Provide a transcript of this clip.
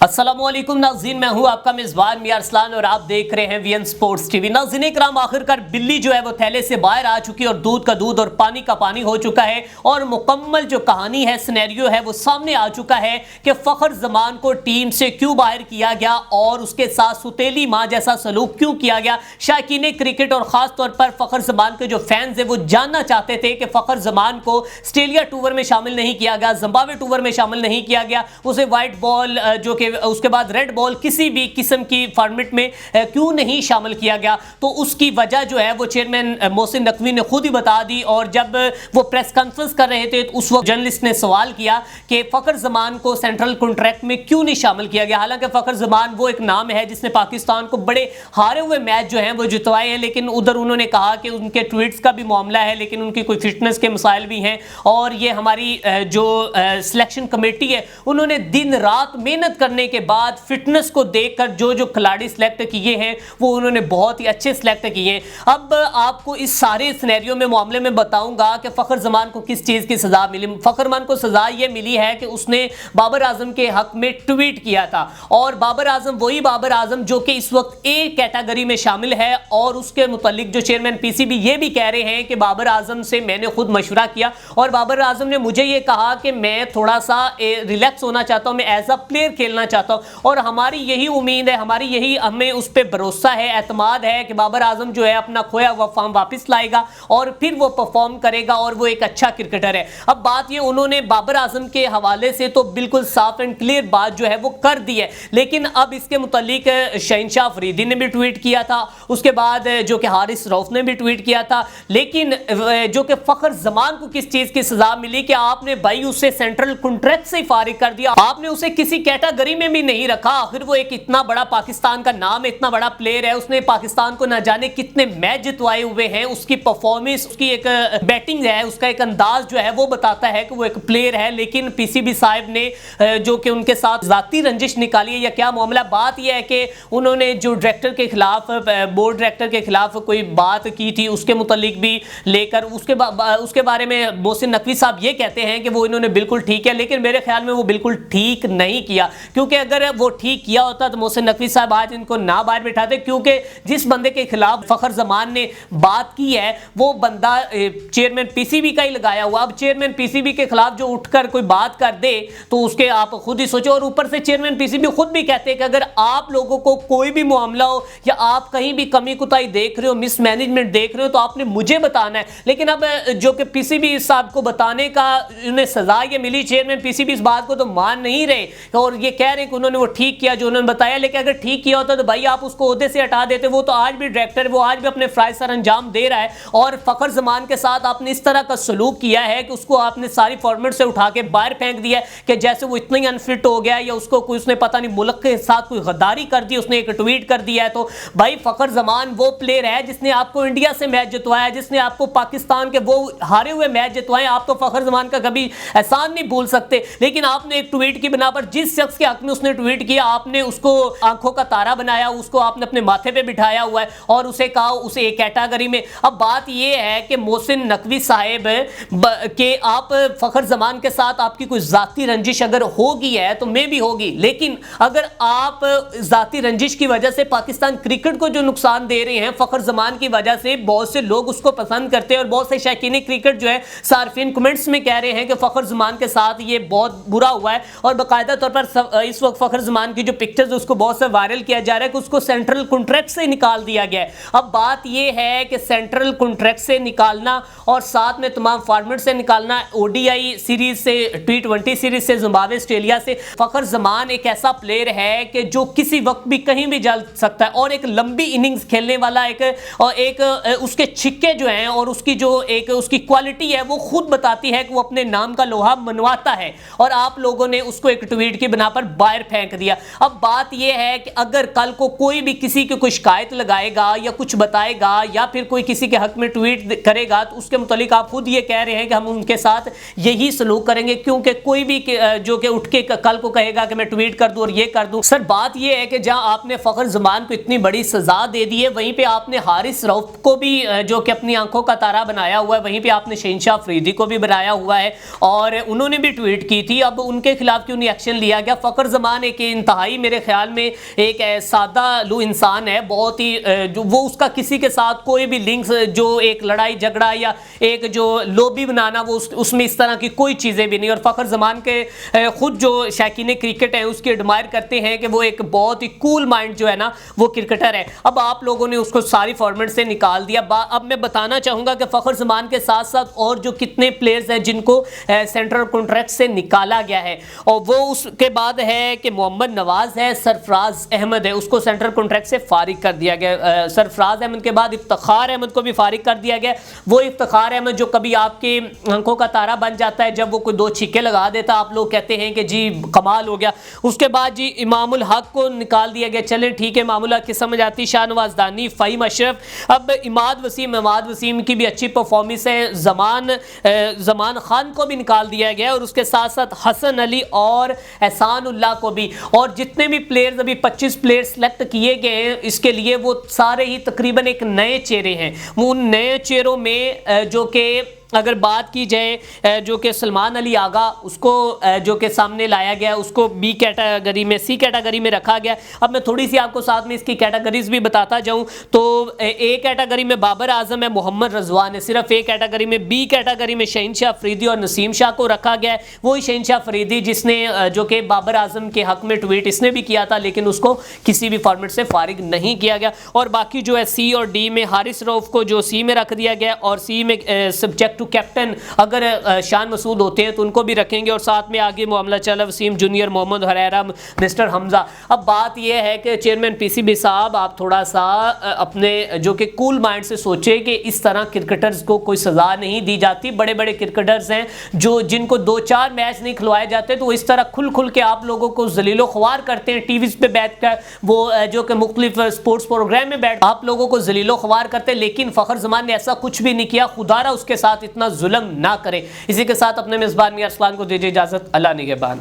अस्सलामुअलैकुम नाज़रीन, मैं हूं आपका मेज़बान मियां अरसलान और आप देख रहे हैं वीएन स्पोर्ट्स टीवी। नाज़रीन इकराम, आखिरकार बिल्ली जो है वो थैले से बाहर आ चुकी है और दूध का दूध और पानी का पानी हो चुका है और मुकम्मल जो कहानी है, सिनेरियो है, वो सामने आ चुका है कि फ़खर ज़मान को टीम से क्यों बाहर किया गया और उसके साथ सुतेली माँ जैसा सलूक क्यों किया गया। शायकीन क्रिकेट और ख़ास तौर पर फ़खर ज़मान के जो फैंस हैं वो जानना चाहते थे कि फ़खर ज़मान को ऑस्ट्रेलिया टूर में शामिल नहीं किया गया, जिम्बाब्वे टूर में शामिल नहीं किया गया, उसे वाइट बॉल जो कि उसके बाद रेड बॉल किसी भी किस्म की फॉर्मेट में क्यों नहीं शामिल किया गया। तो उसकी वजह जो है वो चेयरमैन मोहसिन नकवी ने खुद ही बता दी। और जब वो प्रेस कॉन्फ्रेंस कर रहे थे तो उस वक्त जर्नलिस्ट ने सवाल किया कि फ़खर ज़मान को सेंट्रल कॉन्ट्रैक्ट में क्यों नहीं शामिल किया गया। हालांकि फ़खर ज़मान वो एक नाम है जिसने पाकिस्तान को बड़े हारे हुए मैच जो हैं वो जितवाए हैं, लेकिन उधर उन्होंने कहा कि उनके ट्वीट्स का भी मामला है, लेकिन उनकी कोई फिटनेस के मसाइल भी हैं। और ये हमारी जो सिलेक्शन कमेटी है उन्होंने दिन रात मेहनत करने के बाद फिटनेस को देखकर जो खिलाड़ी सिलेक्ट किए हैं वो उन्होंने बहुत ही अच्छे सिलेक्ट किए हैं। अब आपको इस सारे सिनेरियो में मामले में बताऊंगा कि फ़खर ज़मान को किस चीज़ की सज़ा मिली। फ़खर ज़मान को सज़ा ये मिली है कि उसने बाबर आजम के हक में ट्वीट किया था और बाबर आजम वही बाबर आजम जो कि इस वक्त ए कैटेगरी में शामिल है। और उसके मुतालिक जो चेयरमैन पीसीबी ये भी कह रहे हैं कि बाबर आजम से मैंने खुद मशवरा किया और बाबर आजम ने मुझे ये कहा कि मैं थोड़ा सा रिलैक्स होना चाहता हूँ, मैं एज अ प्लेयर खेलना चाहता हूँ। और हमारी यही उम्मीद है, हमें उस पर भरोसा है, एतमाद है कि बाबर आजम जो है अपना खोया हुआ फॉर्म वापस लाएगा और फिर वो परफॉर्म करेगा और वो एक अच्छा क्रिकेटर है। अब बात ये, उन्होंने बाबर आजम के हवाले से तो बिल्कुल साफ एंड क्लियर बात जो है वो कर दी है, लेकिन अब इसके मुतालिक शहनशाह फरीदी ने भी ट्वीट किया था, उसके बाद जो कि हारिस रऊफ ने भी ट्वीट किया था। लेकिन जो कि फ़खर ज़मान को किस चीज़ की सज़ा मिली कि आपने भाई उसे सेंट्रल कॉन्ट्रैक्ट से फारिग कर दिया, आपने उसे किसी कैटेगरी में भी नहीं रखा। आखिर वो एक इतना बड़ा पाकिस्तान का नाम है, इतना बड़ा प्लेयर है, उसने पाकिस्तान को ना जाने कितने मैच जितवाए हुए हैं, उसकी परफॉर्मेंस, उसकी एक बैटिंग है, उसका एक अंदाज जो है वो बताता है कि वो एक प्लेयर है। लेकिन पीसीबी साहब ने जो कि उनके साथ जाती रंजिश निकाली है या क्या मामला। बात यह है कि उन्होंने जो डायरेक्टर के खिलाफ, बोर्ड डायरेक्टर के खिलाफ कोई बात की थी उसके मुतालिक भी लेकर उसके बारे में मोहसिन नकवी साहब ये कहते हैं कि वो इन्होंने बिल्कुल ठीक है, लेकिन मेरे ख्याल में वो बिल्कुल ठीक नहीं किया, क्योंकि अगर वो ठीक किया होता तो मोहसिन नकवी साहब आज इनको ना बाहर बिठाते। क्योंकि जिस बंदे के खिलाफ फ़खर ज़मान ने बात की है वो बंदा चेयरमैन पीसीबी का ही लगाया हुआ। अब चेयरमैन पीसीबी के खिलाफ जो उठकर कोई बात कर दे तो उसके आप खुद ही सोचो। और ऊपर से चेयरमैन पीसीबी खुद भी कहते हैं कि अगर आप लोगों को कोई भी मामला हो या आप कहीं भी कमी कुताही देख रहे हो, मिसमैनेजमेंट देख रहे हो, तो आपने मुझे बताना है। लेकिन अब जो कि पीसीबी साहब को बताने का उन्हें सजा ये मिली, चेयरमैन पीसीबी इस बात को तो मान नहीं रहे और ये कह रहे हैं कि उन्होंने वो ठीक किया जो उन्होंने बताया। लेकिन अगर ठीक किया होता तो भाई आप उसको ओहदे से हटा देते। वो तो आज भी डायरेक्टर, वो आज भी अपने फराइज सर अंजाम दे रहा है और फ़खर ज़मान के साथ आपने इस तरह का सलूक किया है कि उसको आपने सारी फॉर्मेट से उठा के बाहर फेंक दिया है कि जैसे वो इतना ही अनफिट हो गया या उसको कोई, उसने पता नहीं मुल्क के साथ कोई गद्दारी कर दी, उसने एक ट्वीट कर दिया है। तो भाई फ़खर ज़मान वो प्लेयर है जिसने आपको इंडिया से मैच जितवाया, जिसने आपको पाकिस्तान के वो हारे हुए मैच जितवाए। आप तो फ़खर ज़मान का कभी एहसान नहीं भूल सकते, लेकिन आपने एक ट्वीट की बिना पर जिस शख्स के हक में उसने ट्वीट किया आपने उसको आंखों का तारा बनाया, उसको आपने अपने माथे पे बिठाया हुआ है और उसे कहा उसे एक कैटेगरी में। अब बात यह है कि मोहसिन नकवी साहब के आप फ़खर ज़मान के साथ आपकी कोई जाती रंजिश अगर होगी है तो मे भी होगी, लेकिन अगर आप जाती रंजिश की वजह से पाकिस्तान क्रिकेट को जो नुकसान दे रहे हैं फ़खर ज़मान की वजह से, बहुत से लोग उसको पसंद करते हैं और बहुत से शौकीन क्रिकेट जो है सार्फिन कमेंट्स में कह रहे हैं कि फ़खर ज़मान के साथ ये बहुत बुरा हुआ है। और बाकायदा तौर पर इस वक्त फ़खर ज़मान की जो पिक्चर्स उसको बहुत से वायरल किया जा रहा है कि उसको सेंट्रल कॉन्ट्रैक्ट से निकाल दिया गया है। अब बात यह है कि सेंट्रल कॉन्ट्रैक्ट से निकालना और साथ में तमाम फॉर्मेट से निकालना, ओडीआई सीरीज से, टी20 सीरीज से, जिम्बाब्वे ऑस्ट्रेलिया से, फ़खर ज़मान एक ऐसा प्लेयर है कि जो किसी वक्त भी कहीं भी जल सकता है और एक लंबी इनिंग्स खेलने वाला एक उसके छिक्के जो हैं और उसकी जो एक उसकी क्वालिटी है वो खुद बताती है कि वो अपने नाम का लोहा मनवाता है। और आप लोगों ने उसको एक ट्वीट की बिना पर बाहर फेंक दिया। अब बात यह है कि अगर कल को कोई भी किसी की कोई शिकायत लगाएगा या कुछ बताएगा या फिर कोई किसी के हक में ट्वीट करेगा तो उसके मुतालिक आप खुद ये कह रहे हैं कि हम उनके साथ यही सलूक करेंगे, क्योंकि कोई भी जो कि उठ के कल को कहेगा कि मैं ट्वीट कर दूं और ये कर दूं। सर बात ये है कि जहां आपने फ़खर ज़मान को इतनी बड़ी सजा दे दी है, वहीं पे आपने हारिस रऊफ को भी जो कि अपनी आंखों का तारा बनाया हुआ है, वहीं पे आपने शहनशाह फरीदी को भी बनाया हुआ है और उन्होंने भी ट्वीट की थी। अब उनके खिलाफ क्यों नहीं एक्शन लिया गया? फ़खर زمان ایک انتہائی میرے خیال میں ایک سادہ لو انسان ہے, بہت ہی وہ اس کا کسی کے ساتھ کوئی بھی لنکس, جو ایک لڑائی جھگڑا یا ایک جو لوبی بنانا, وہ اس میں اس طرح کی کوئی چیزیں بھی نہیں. اور فخر زمان کے خود جو شائقین کرکٹ ہیں اس کی ایڈمائر کرتے ہیں کہ وہ ایک بہت ہی کول مائنڈ جو ہے نا وہ کرکٹر ہے. اب آپ لوگوں نے اس کو ساری فارمیٹ سے نکال دیا. اب میں بتانا چاہوں گا کہ فخر زمان کے ساتھ ساتھ اور جو کتنے پلیئرز ہیں جن کو سینٹرل کانٹریکٹ سے نکالا گیا ہے, اور وہ اس کے بعد ہے کہ محمد نواز ہے, سرفراز احمد ہے, اس کو سینٹرل کانٹریکٹ سے فارغ کر دیا گیا. سرفراز احمد کے بعد افتخار احمد کو بھی فارغ کر دیا گیا. وہ افتخار احمد جو کبھی آپ کے آنکھوں کا تارا بن جاتا ہے, جب وہ کوئی 2 چھکے لگا دیتا آپ لوگ کہتے ہیں کہ جی کمال ہو گیا. اس کے بعد جی امام الحق کو نکال دیا گیا, چلیں ٹھیک ہے, امام الحق کی سمجھ آتی. شاہ نواز دانی, فہیم اشرف, اب اماد وسیم کی بھی اچھی پرفارمنس ہے. زمان خان کو بھی نکال دیا گیا, اور اس کے ساتھ ساتھ حسن علی اور احسان اللہ کو بھی. اور جتنے بھی پلیئرز ابھی 25 پلیئر سلیکٹ کیے گئے ہیں اس کے لیے, وہ سارے ہی تقریباً ایک نئے چہرے ہیں. وہ ان نئے چہروں میں جو کہ اگر بات کی جائے جو کہ سلمان علی آغا, اس کو جو کہ سامنے لایا گیا, اس کو بی کیٹیگری میں سی کیٹیگری میں رکھا گیا. اب میں تھوڑی سی آپ کو ساتھ میں اس کی کیٹیگریز بھی بتاتا جاؤں تو اے کیٹیگری میں بابر اعظم ہے, محمد رضوان ہے صرف اے کیٹیگری میں. بی کیٹیگری میں شہنشاہ فریدی اور نسیم شاہ کو رکھا گیا ہے. وہی شہنشاہ فریدی جس نے جو کہ بابر اعظم کے حق میں ٹویٹ اس نے بھی کیا تھا, لیکن اس کو کسی بھی فارمیٹ سے فارغ نہیں کیا گیا. اور باقی جو ہے سی اور ڈی میں حارث رؤف کو جو سی میں رکھ دیا گیا, اور سی میں سبجیکٹ ٹو کیپٹن اگر شان مسعود ہوتے ہیں تو ان کو بھی رکھیں گے. اور ساتھ میں آگے معاملہ چلا وسیم جونیئر, محمد حریرہ, مسٹر حمزہ. اب بات یہ ہے کہ چیئرمین پی سی بی صاحب, آپ تھوڑا سا اپنے جو کہ کول مائنڈ سے سوچیں کہ اس طرح کرکٹرز کو کوئی سزا نہیں دی جاتی. بڑے بڑے کرکٹرز ہیں جو جن کو 2-4 میچ نہیں کھلوائے جاتے, تو اس طرح کھل کے آپ لوگوں کو ذلیل و خوار کرتے ہیں ٹی ویز پہ بیٹھ کر, وہ جو کہ مختلف سپورٹس پروگرام میں بیٹھ آپ لوگوں کو ذلیل و خوار کرتے ہیں. لیکن فخر زمان نے ایسا کچھ بھی نہیں کیا. خدا را اس کے ساتھ اتنا ظلم نہ کرے. اسی کے ساتھ اپنے میزبان میاں ارسلان کو دیجیے اجازت. اللہ نگہبان.